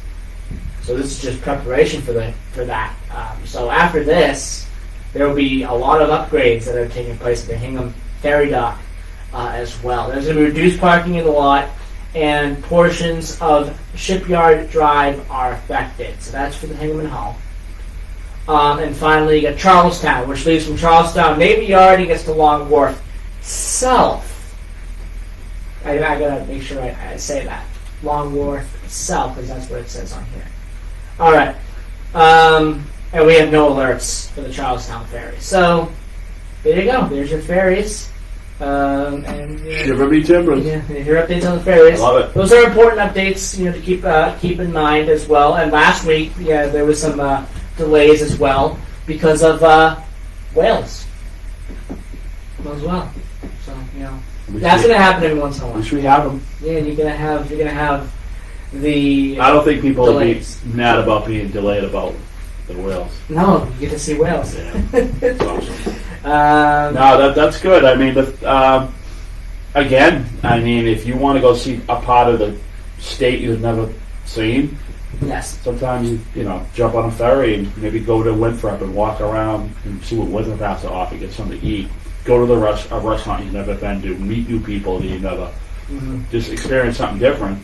So this is just preparation for that. So after this, there will be a lot of upgrades that are taking place at the Hingham Ferry Dock as well. There's going to be reduced parking in the lot, and portions of Shipyard Drive are affected. So that's for the Hingham and Hull. And finally, you got Charlestown, which leads from Charlestown Navy Yard and gets to Long Wharf South. I gotta make sure I say that. Long Wharf South, because that's what it says on here. All right. And we have no alerts for the Charlestown ferry. So there you go. There's your ferries. Shiver me timbers. Yeah, your updates on the ferries. I love it. Those are important updates, to keep in mind as well. And last week, there was some delays as well because of whales as well. So that's going to happen every once in a while. Wish we have them. Yeah, you're gonna have the. I don't think people delays. will be mad about being delayed about the whales. No, you get to see whales. Yeah, that's awesome. No, that's good. I mean, again, if you want to go see a part of the state you've never seen, yes. Sometimes you jump on a ferry and maybe go to Winthrop and walk around and see what Winthrop has to offer, get something to eat, go to a restaurant you've never been to, meet new people that you've never, just experience something different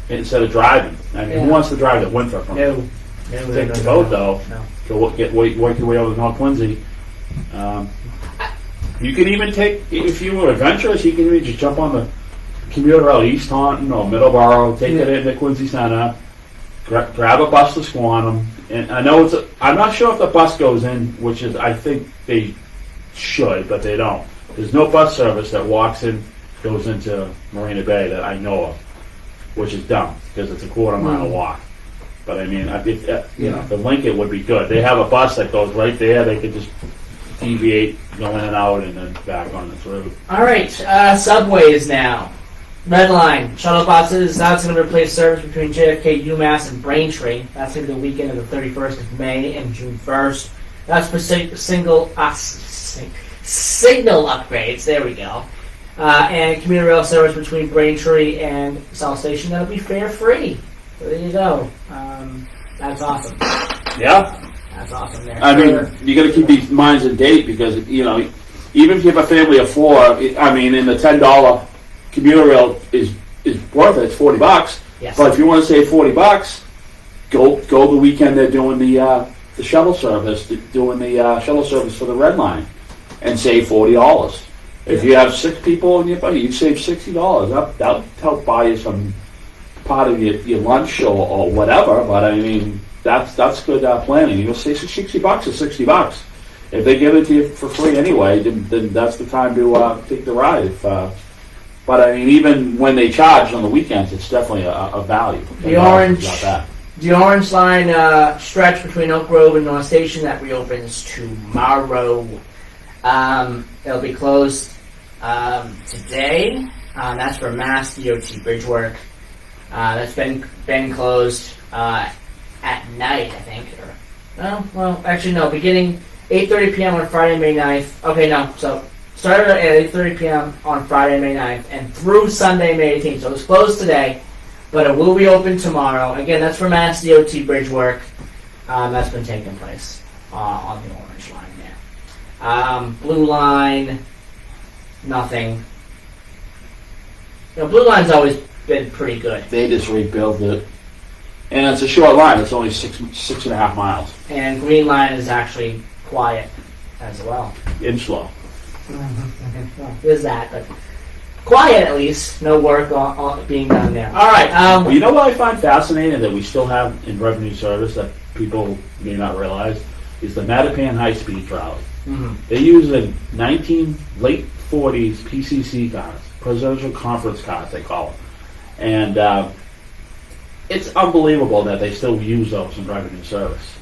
instead of driving. Who wants to drive to Winthrop? No. Take the boat though. No. Go work your way over to North Quincy. You can even take, if you were adventurous, you can even just jump on the commuter out East Taunton or Middleboro, take it into Quincy Center, grab a bus to Squantum, and I know I'm not sure if the bus goes in, which is, I think they should, but they don't. There's no bus service that goes into Marina Bay that I know of, which is dumb, because it's a quarter-mile walk. But the Lincoln would be good. They have a bus that goes right there. They could just deviate, go in and out, and then back on the road. All right, subways now. Red Line shuttle buses. That's going to replace service between JFK, UMass, and Braintree. That's going to be the weekend of the 31st of May and June 1st. That's for signal upgrades. There we go. And commuter rail service between Braintree and South Station. That'll be fare free. So there you go. That's awesome. Yeah. That's awesome there. You got to keep these minds in date because, even if you have a family of four, in the $10 commuter rail is worth it. It's $40. Yes. But if you want to save $40, go the weekend they're doing the shuttle service, for the Red Line, and save $40. If you have 6 people in your buddy, you'd save $60. That'll help buy you some part of your lunch or whatever. But that's good planning. You'll save $60 is $60. If they give it to you for free anyway, then that's the time to take the ride. But even when they charge on the weekends, it's definitely a value. The Orange Line stretch between Oak Grove and North Station that reopens tomorrow. It'll be closed today. That's for Mass DOT bridge work. That's been closed at night, I think. Beginning 8:30 p.m. on Friday, May 9th. Okay, no, so started at 8:30 p.m. on Friday, May 9th, and through Sunday, May 18th. So it's closed today, but it will be open tomorrow. Again, that's for Mass DOT bridge work. That's been taking place on the Orange Line there. Blue Line, nothing. Blue Line's always been pretty good. They just rebuilt it. And it's a short line. It's only 6.5 miles. And Green Line is actually quiet as well. In slow. Well, there's that, but quiet at least. No work being done there. All right. You know what I find fascinating that we still have in revenue service that people may not realize is the Mattapan high-speed trolley. Mm-hmm. They use a late 40s PCC cars, Presidential Conference cars, they call them. And it's unbelievable that they still use those in revenue service.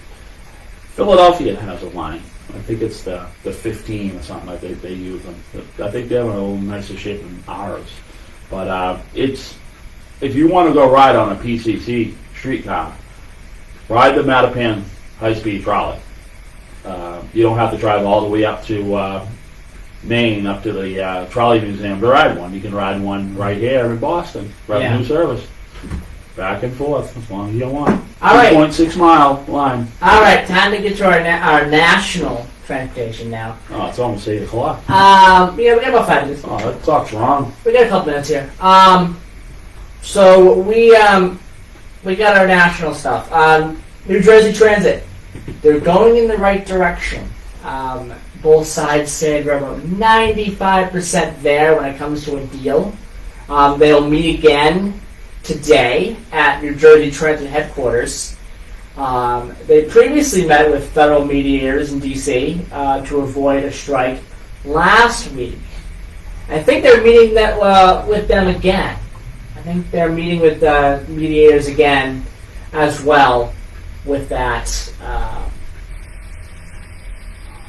Philadelphia has a line. I think it's the 15 or something like they use them. I think they're in a little nicer shape than ours. But it's if you want to go ride on a PCC streetcar, ride the Mattapan high-speed trolley. You don't have to drive all the way up to Maine, up to the trolley museum to ride one. You can ride one right here in Boston, revenue service. Back and forth, as long as you want. All right. 2.6 mile line. All right, time to get to our national transportation now. Oh, it's almost 8 o'clock. Yeah, we got about 5 minutes. Oh, that clock's wrong. We got a couple minutes here. So we got our national stuff. New Jersey Transit, they're going in the right direction. Both sides say they're about 95% there when it comes to a deal. They'll meet again today at New Jersey Transit headquarters. They previously met with federal mediators in D.C. To avoid a strike last week. I think they're meeting with them again. I think they're meeting with mediators again as well with that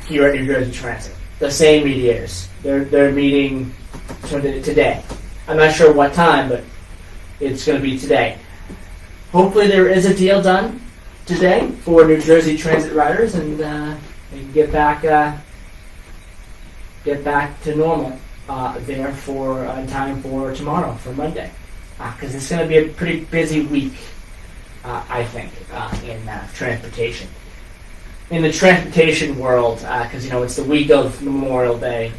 here at New Jersey Transit. The same mediators. They're meeting today. I'm not sure what time, but it's going to be today. Hopefully there is a deal done today for New Jersey Transit riders, and they can get back to normal there for in time for tomorrow, for Monday, because it's going to be a pretty busy week, I think, in transportation. In the transportation world, because it's the week of Memorial Day,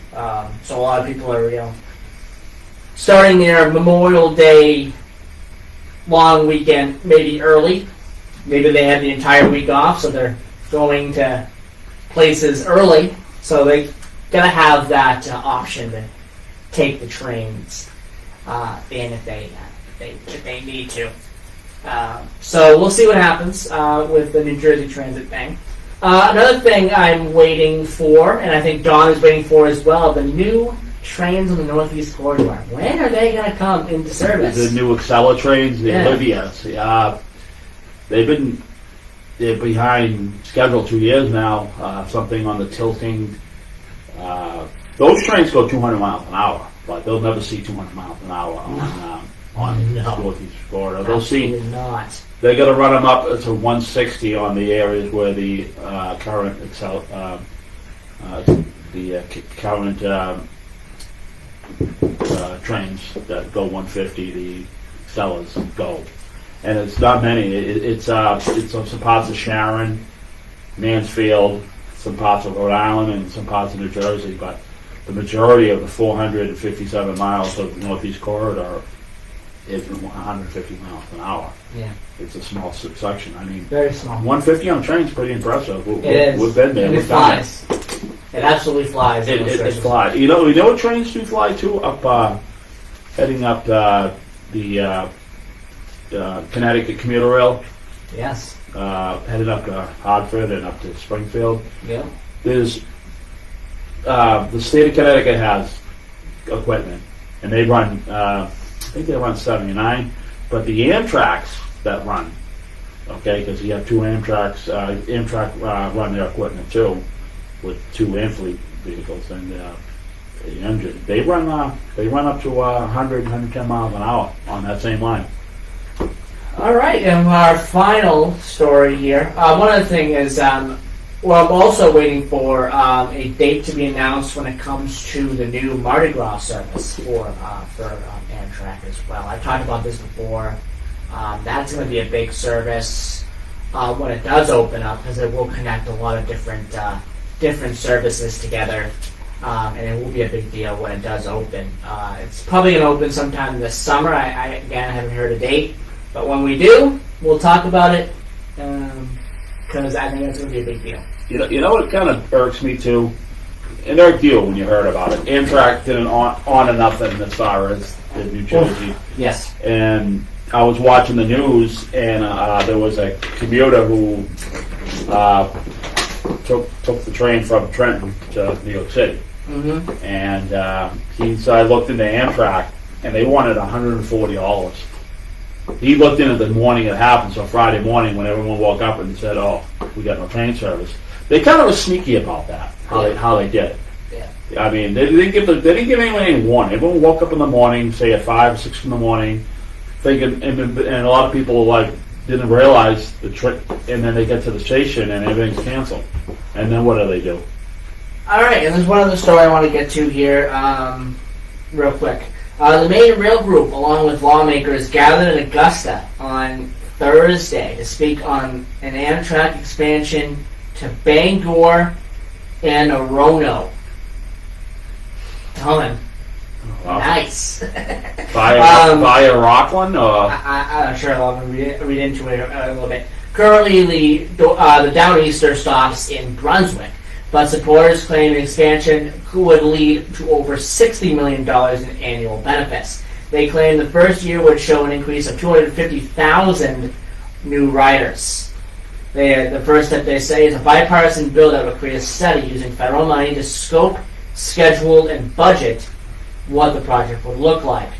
so a lot of people are starting their Memorial Day long weekend maybe early. Maybe they had the entire week off, so they're going to places early. So they gotta have that option to take the trains in if they need to. So we'll see what happens with the New Jersey Transit thing. Another thing I'm waiting for, and I think Dawn is waiting for as well, the new trains on the Northeast Corridor. When are they going to come into service? The new Acela trains, the Olivias. They're behind schedule 2 years now. Something on the tilting. Those trains go 200 miles an hour, but they'll never see 200 miles an hour on the Northeast Corridor. They'll see. Not. They're going to run them up to 160 on the areas where the current current trains that go 150, the Stella's go, and it's not many. It's on some parts of Sharon, Mansfield, some parts of Rhode Island, and some parts of New Jersey. But the majority of the 457 miles of the Northeast Corridor is 150 miles an hour. Yeah, it's a small section. I mean, very small. 150 on a train is pretty impressive. It is. We've been there. And it flies. It absolutely flies. It flies. You know what trains do fly too? Up, heading up the Connecticut commuter rail. Yes. Headed up to Hartford and up to Springfield. Yeah. There's the state of Connecticut has equipment, and they run. I think they run 79, but the Amtraks that run, okay, because you have two Amtraks. Amtrak run their equipment too, with two Amfleet vehicles and the engine. They run up to 100, 110 miles an hour on that same line. All right, and our final story here. One other thing is, I'm also waiting for a date to be announced when it comes to the new Mardi Gras service for Amtrak as well. I've talked about this before. That's going to be a big service when it does open up, because it will connect a lot of different services together, and it will be a big deal when it does open. It's probably going to open sometime this summer. I haven't heard a date, but when we do, we'll talk about it, because I think it's going to be a big deal. You know what kind of irks me too? It irked you when you heard about it. Amtrak did an on and nothing as far as the New Jersey. Yes. And I was watching the news, and there was a commuter who took the train from Trenton to New York City. Mm-hmm. And I looked into Amtrak, and they wanted $140. He looked in at the morning it happened, so Friday morning when everyone woke up and said, "Oh, we got no train service." They kind of were sneaky about that, how they did it. Yeah. I mean, they didn't give anyone any warning. Everyone woke up in the morning, say at 5 or 6 in the morning, thinking, and a lot of people like didn't realize the trick, and then they get to the station and everything's canceled, and then what do they do? All right, and there's one other story I want to get to here, real quick. The Maine Rail Group, along with lawmakers, gathered in Augusta on Thursday to speak on an Amtrak expansion to Bangor and Orono. Done. Wow. Nice. Via Rockland, or I'm not sure. I'll read into it a little bit. Currently, the Downeaster stops in Brunswick, but supporters claim the expansion would lead to over $60 million in annual benefits. They claim the first year would show an increase of 250,000 new riders. The first step, they say, is a bipartisan bill that would create a study using federal money to scope, schedule, and budget what the project would look like.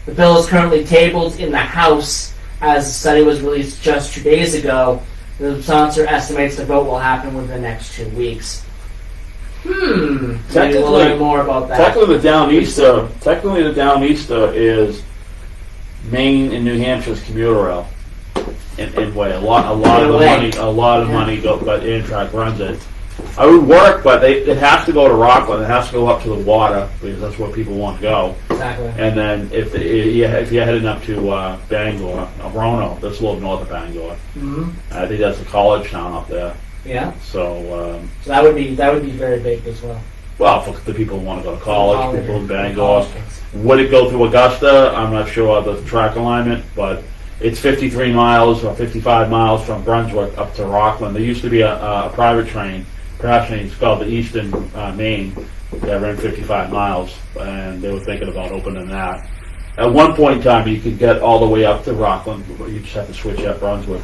The bill is currently tabled in the House as the study was released just 2 days ago. The sponsor estimates the vote will happen within the next 2 weeks. Maybe we'll learn more about that. Technically, the Downeaster is Maine and New Hampshire's commuter rail. In way, a lot of money go, but Amtrak runs it. I would work, but it has to go to Rockland. It has to go up to the water because that's where people want to go. Exactly. And then if you're heading up to Bangor, Orono, that's a little north of Bangor. Mm-hmm. I think that's a college town up there. Yeah. So that would be very big as well. Well, for the people who want to go to college, people in Bangor. Would it go through Augusta? I'm not sure of the track alignment, but it's 53 miles or 55 miles from Brunswick up to Rockland. There used to be a private train, perhaps it's called the Eastern Maine, that ran 55 miles, and they were thinking about opening that. At one point in time, you could get all the way up to Rockland, but you just have to switch at Brunswick.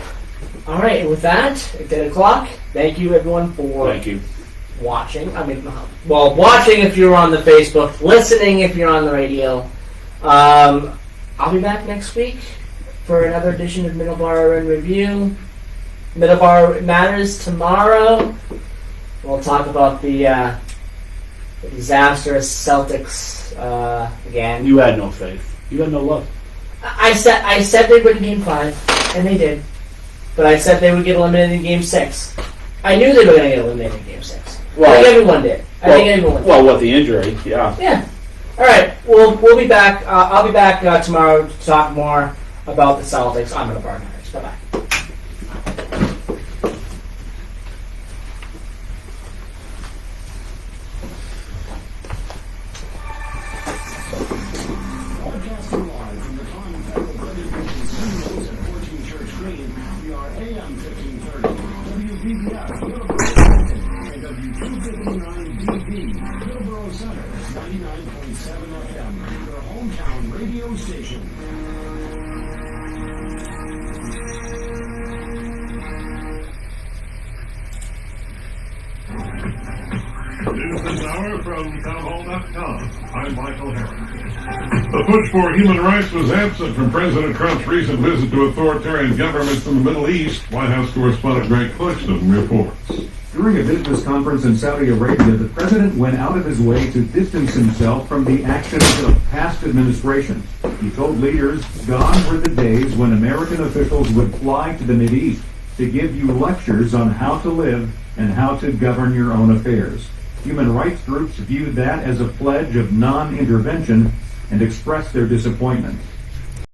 All right, and with that, at 10 o'clock, thank you everyone for watching. Watching if you're on the Facebook, listening if you're on the radio. I'll be back next week for another edition of Middleboro in Review. Middleboro Matters tomorrow. We'll talk about the disastrous Celtics again. You had no faith. You had no love. I said they would in Game 5, and they did. But I said they would get eliminated in Game 6. I knew they were going to get eliminated in Game 6. Well, I think everyone did. Well, with the injury, yeah. Yeah. All right. We'll be back. I'll be back tomorrow to talk more about the Celtics on Middleboro Matters. Bye-bye. Broadcasting live from the Con Federal Credit Union Studios at 14 Church Green, we are AM 1530, WBBF, Middleboro, and W259DB, Middleboro Center, 99.7 FM, your hometown radio station. News this hour from townhall.com. I'm Michael Herron. The push for human rights was absent from President Trump's recent visit to authoritarian governments in the Middle East. White House correspondent Greg Cluxton reports. During a business conference in Saudi Arabia, the president went out of his way to distance himself from the actions of past administrations. He told leaders gone were the days when American officials would fly to the Mideast to give you lectures on how to live and how to govern your own affairs. Human rights groups viewed that as a pledge of non-intervention and expressed their disappointment.